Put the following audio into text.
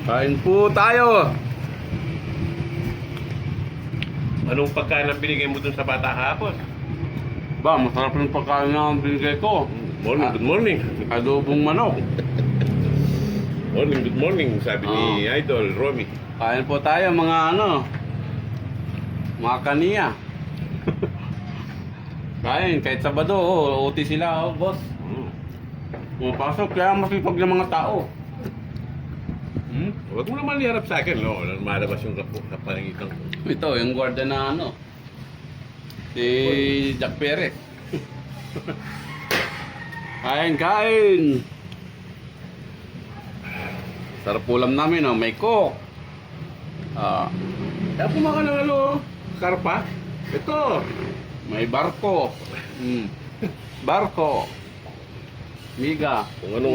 Kain po tayo. Anong pagkain ang binigay mo dun sa bata hapon? Ba, masarap yung pagkain na binigay ko. Good morning. Adobong manok. Good morning, sabi ni Idol, Romy. Kain po tayo mga mga kaniya. Kain, kahit Sabado, OT sila, boss. Pumapasok, kaya masipag ng mga tao. Huwag mo naman iharap sa akin, no? Malabas yung kapangitan ko. Ito, yung gwardiya na si Jack Perez. Kain, kain! Sarap ulam namin, may coke. Kaya pumaka ng karpa. Ito. May barko. Barko. Miga. Kung ano